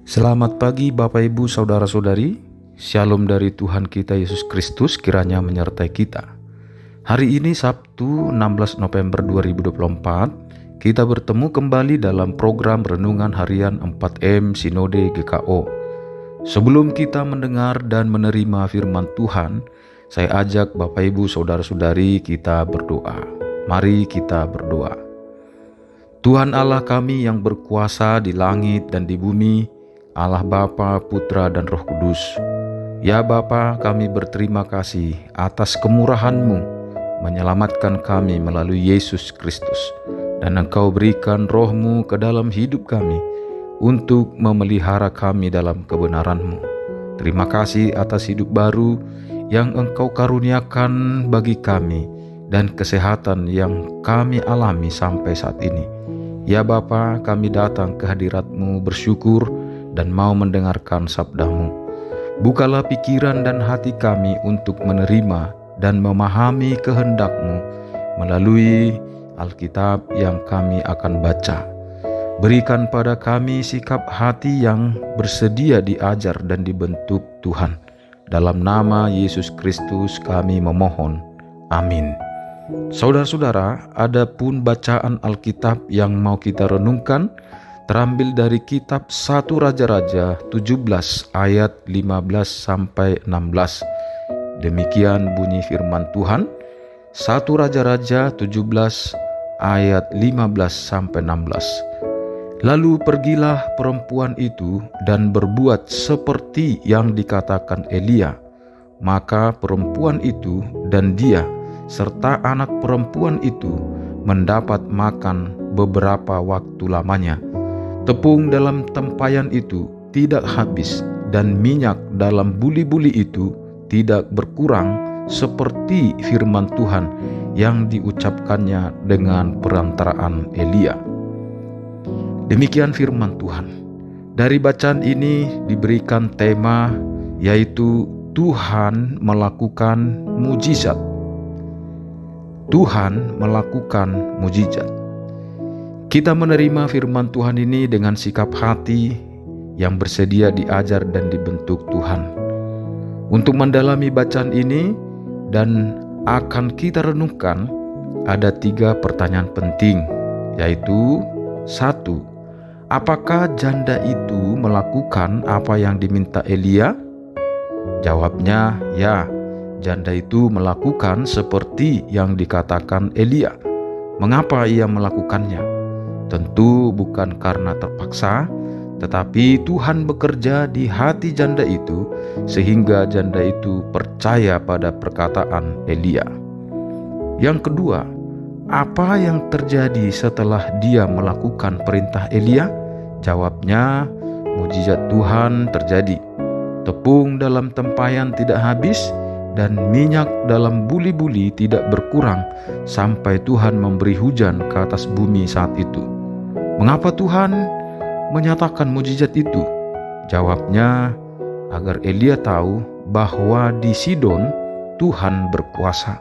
Selamat pagi Bapak Ibu Saudara-saudari. Shalom dari Tuhan kita Yesus Kristus kiranya menyertai kita. Hari ini Sabtu 16 November 2024, kita bertemu kembali dalam program Renungan Harian 4M Sinode GKO. Sebelum kita mendengar dan menerima firman Tuhan, saya ajak Bapak Ibu Saudara-saudari kita berdoa. Mari kita berdoa. Tuhan Allah kami yang berkuasa di langit dan di bumi, Allah Bapa, Putra, dan Roh Kudus. Ya Bapa, kami berterima kasih atas kemurahan-Mu menyelamatkan kami melalui Yesus Kristus, dan Engkau berikan Roh-Mu ke dalam hidup kami untuk memelihara kami dalam kebenaran-Mu. Terima kasih atas hidup baru yang Engkau karuniakan bagi kami dan kesehatan yang kami alami sampai saat ini. Ya Bapa, kami datang ke hadirat-Mu bersyukur dan mau mendengarkan sabda-Mu. Bukalah pikiran dan hati kami untuk menerima dan memahami kehendak-Mu melalui Alkitab yang kami akan baca. Berikan pada kami sikap hati yang bersedia diajar dan dibentuk Tuhan. Dalam nama Yesus Kristus kami memohon. Amin. Saudara-saudara, adapun bacaan Alkitab yang mau kita renungkan terambil dari kitab 1 Raja-Raja 17 ayat 15 sampai 16. Demikian bunyi firman Tuhan. 1 Raja-Raja 17 ayat 15 sampai 16. Lalu pergilah perempuan itu dan berbuat seperti yang dikatakan Elia. Maka perempuan itu dan dia serta anak perempuan itu mendapat makan beberapa waktu lamanya. Tepung dalam tempayan itu tidak habis, dan minyak dalam buli-buli itu tidak berkurang, seperti firman Tuhan yang diucapkannya dengan perantaraan Elia. Demikian firman Tuhan. Dari bacaan ini diberikan tema, yaitu Tuhan melakukan mujizat. Tuhan melakukan mujizat. Kita menerima firman Tuhan ini dengan sikap hati yang bersedia diajar dan dibentuk Tuhan. Untuk mendalami bacaan ini dan akan kita renungkan, ada 3 pertanyaan penting, yaitu 1. Apakah janda itu melakukan apa yang diminta Elia? Jawabnya ya, janda itu melakukan seperti yang dikatakan Elia. Mengapa ia melakukannya? Tentu bukan karena terpaksa, tetapi Tuhan bekerja di hati janda itu sehingga janda itu percaya pada perkataan Elia. Yang kedua, apa yang terjadi setelah dia melakukan perintah Elia? Jawabnya, mujizat Tuhan terjadi. Tepung dalam tempayan tidak habis, dan minyak dalam buli-buli tidak berkurang sampai Tuhan memberi hujan ke atas bumi saat itu. Mengapa Tuhan menyatakan mujizat itu? Jawabnya, agar Elia tahu bahwa di Sidon Tuhan berkuasa,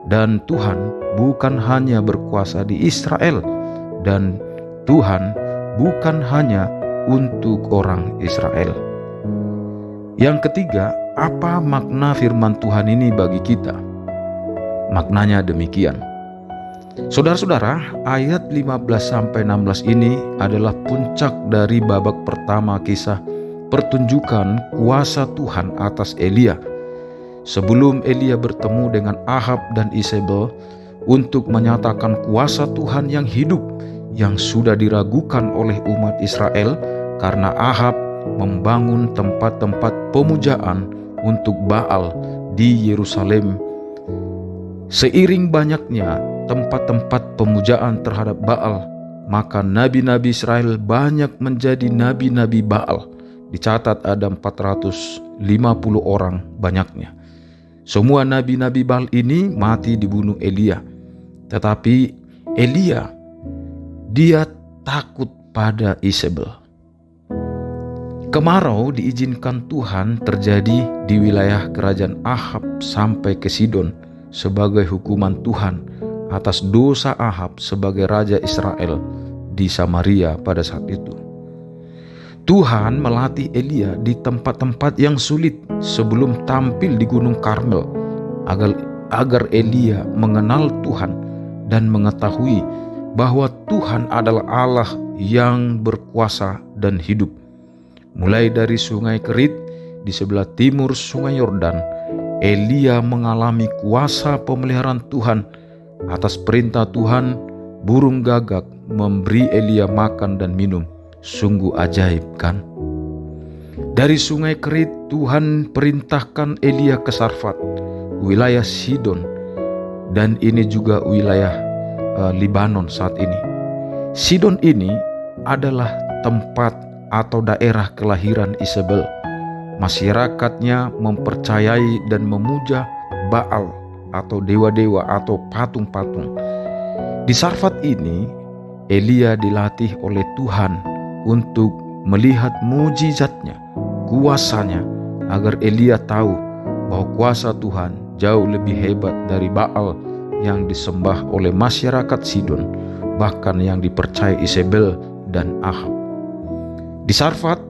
dan Tuhan bukan hanya berkuasa di Israel, dan Tuhan bukan hanya untuk orang Israel. Yang ketiga, apa makna firman Tuhan ini bagi kita? Maknanya demikian. Saudara-saudara, ayat 15-16 ini adalah puncak dari babak pertama kisah pertunjukan kuasa Tuhan atas Elia. Sebelum Elia bertemu dengan Ahab dan Isabel untuk menyatakan kuasa Tuhan yang hidup yang sudah diragukan oleh umat Israel karena Ahab membangun tempat-tempat pemujaan untuk Baal di Yerusalem. Seiring banyaknya tempat-tempat pemujaan terhadap Baal, maka nabi-nabi Israel banyak menjadi nabi-nabi Baal. Dicatat ada 450 orang banyaknya. Semua nabi-nabi Baal ini mati dibunuh Elia. Tetapi Elia, dia takut pada Isabel. Kemarau diizinkan Tuhan terjadi di wilayah kerajaan Ahab sampai ke Sidon sebagai hukuman Tuhan atas dosa Ahab sebagai raja Israel di Samaria pada saat itu. Tuhan melatih Elia di tempat-tempat yang sulit sebelum tampil di Gunung Karmel agar Elia mengenal Tuhan dan mengetahui bahwa Tuhan adalah Allah yang berkuasa dan hidup. Mulai dari Sungai Kerit di sebelah timur Sungai Yordan, Elia mengalami kuasa pemeliharaan Tuhan. Atas perintah Tuhan, burung gagak memberi Elia makan dan minum. Sungguh ajaib, kan? Dari Sungai Kerit, Tuhan perintahkan Elia ke Sarfat, wilayah Sidon, dan ini juga wilayah Libanon saat ini. Sidon ini adalah tempat atau daerah kelahiran Isabel. Masyarakatnya mempercayai dan memuja Baal atau dewa-dewa atau patung-patung. Di Sarfat ini, Elia dilatih oleh Tuhan untuk melihat mujizatnya, kuasanya, agar Elia tahu bahwa kuasa Tuhan jauh lebih hebat dari Baal yang disembah oleh masyarakat Sidon, bahkan yang dipercaya Isabel dan Ahab. Di Sarfat,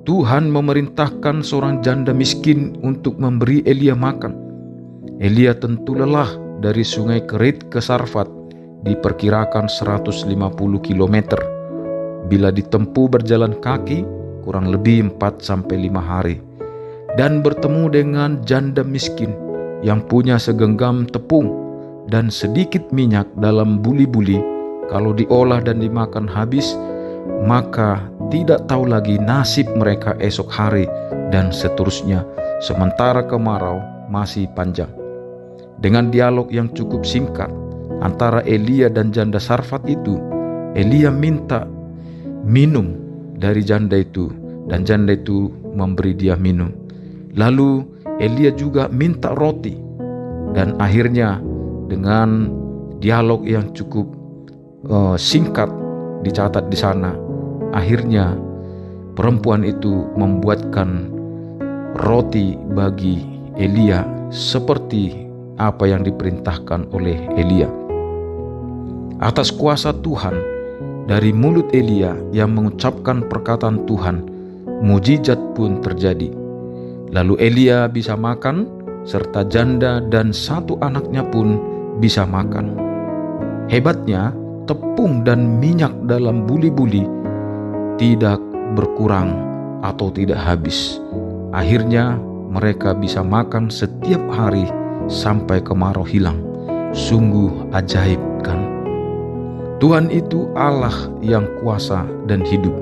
Tuhan memerintahkan seorang janda miskin untuk memberi Elia makan. Elia tentu lelah. Dari Sungai Kerit ke Sarfat diperkirakan 150 km. Bila ditempuh berjalan kaki, kurang lebih 4-5 hari. Dan bertemu dengan janda miskin yang punya segenggam tepung dan sedikit minyak dalam buli-buli. Kalau diolah dan dimakan habis, maka tidak tahu lagi nasib mereka esok hari dan seterusnya, sementara kemarau masih panjang. Dengan dialog yang cukup singkat antara Elia dan janda Sarfat itu, Elia minta minum dari janda itu dan janda itu memberi dia minum. Lalu Elia juga minta roti, dan akhirnya dengan dialog yang cukup singkat dicatat di sana, akhirnya perempuan itu membuatkan roti bagi Elia seperti apa yang diperintahkan oleh Elia. Atas kuasa Tuhan, dari mulut Elia yang mengucapkan perkataan Tuhan, mujizat pun terjadi. Lalu Elia bisa makan, serta janda dan 1 anaknya pun bisa makan. Hebatnya, tepung dan minyak dalam buli-buli tidak berkurang atau tidak habis. Akhirnya mereka bisa makan setiap hari sampai kemarau hilang. Sungguh ajaib, kan? Tuhan itu Allah yang kuasa dan hidup.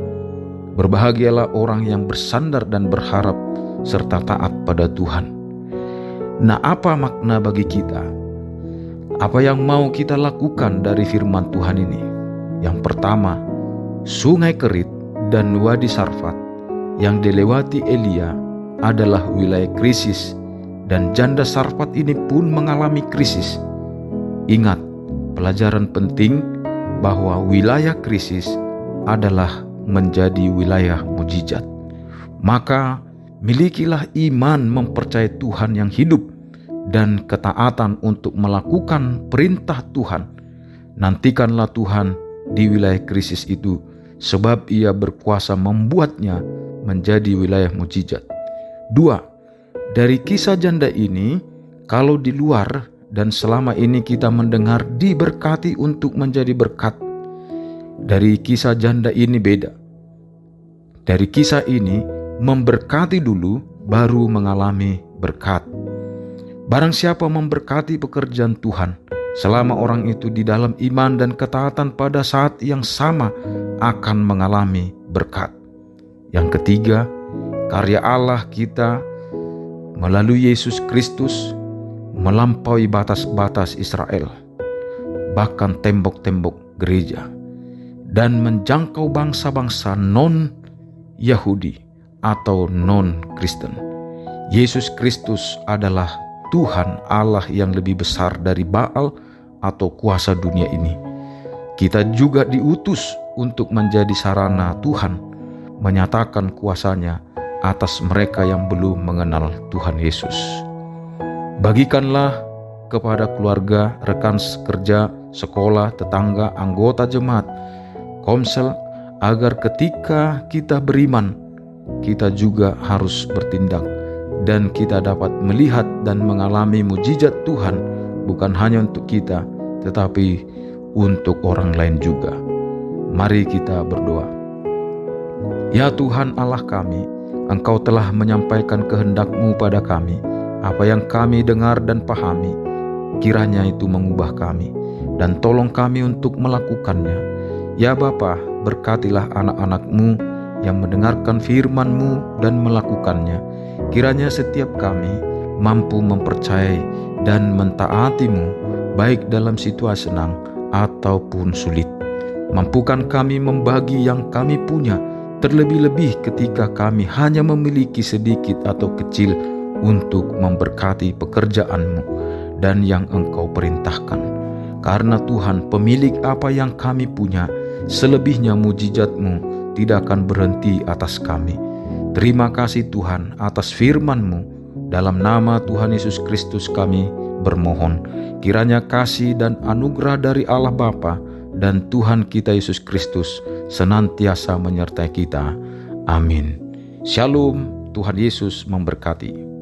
Berbahagialah orang yang bersandar dan berharap serta taat pada Tuhan. Nah, apa makna bagi kita? Apa yang mau kita lakukan dari firman Tuhan ini? Yang pertama, Sungai Kerit dan Wadi Sarfat yang dilewati Elia adalah wilayah krisis, dan janda Sarfat ini pun mengalami krisis. Ingat, pelajaran penting bahwa wilayah krisis adalah menjadi wilayah mujizat. Maka milikilah iman mempercayai Tuhan yang hidup dan ketaatan untuk melakukan perintah Tuhan. Nantikanlah Tuhan di wilayah krisis itu, sebab Ia berkuasa membuatnya menjadi wilayah mujizat. 2. Dari kisah janda ini, kalau di luar dan selama ini kita mendengar diberkati untuk menjadi berkat, dari kisah janda ini beda. Dari kisah ini memberkati dulu baru mengalami berkat. Barang siapa memberkati pekerjaan Tuhan, selama orang itu di dalam iman dan ketaatan, pada saat yang sama akan mengalami berkat. Yang ketiga, karya Allah kita melalui Yesus Kristus melampaui batas-batas Israel, bahkan tembok-tembok gereja, dan menjangkau bangsa-bangsa non-Yahudi atau non-Kristen. Yesus Kristus adalah Tuhan Allah yang lebih besar dari Baal atau kuasa dunia ini. Kita juga diutus untuk menjadi sarana Tuhan menyatakan kuasanya atas mereka yang belum mengenal Tuhan Yesus. Bagikanlah kepada keluarga, rekan kerja, sekolah, tetangga, anggota jemaat, komsel, agar ketika kita beriman kita juga harus bertindak, dan kita dapat melihat dan mengalami mujizat Tuhan bukan hanya untuk kita, tetapi untuk orang lain juga. Mari kita berdoa. Ya Tuhan Allah kami, Engkau telah menyampaikan kehendak-Mu pada kami. Apa yang kami dengar dan pahami, kiranya itu mengubah kami, dan tolong kami untuk melakukannya. Ya Bapa, berkatilah anak-anak-Mu yang mendengarkan firman-Mu dan melakukannya. Kiranya setiap kami mampu mempercayai dan mentaati-Mu, baik dalam situasi senang ataupun sulit. Mampukan kami membagi yang kami punya, terlebih-lebih ketika kami hanya memiliki sedikit atau kecil, untuk memberkati pekerjaan-Mu dan yang Engkau perintahkan. Karena Tuhan pemilik apa yang kami punya, selebihnya mujizat-Mu tidak akan berhenti atas kami. Terima kasih Tuhan atas firman-Mu. Dalam nama Tuhan Yesus Kristus kami bermohon, kiranya kasih dan anugerah dari Allah Bapa dan Tuhan kita Yesus Kristus senantiasa menyertai kita. Amin. Shalom, Tuhan Yesus memberkati.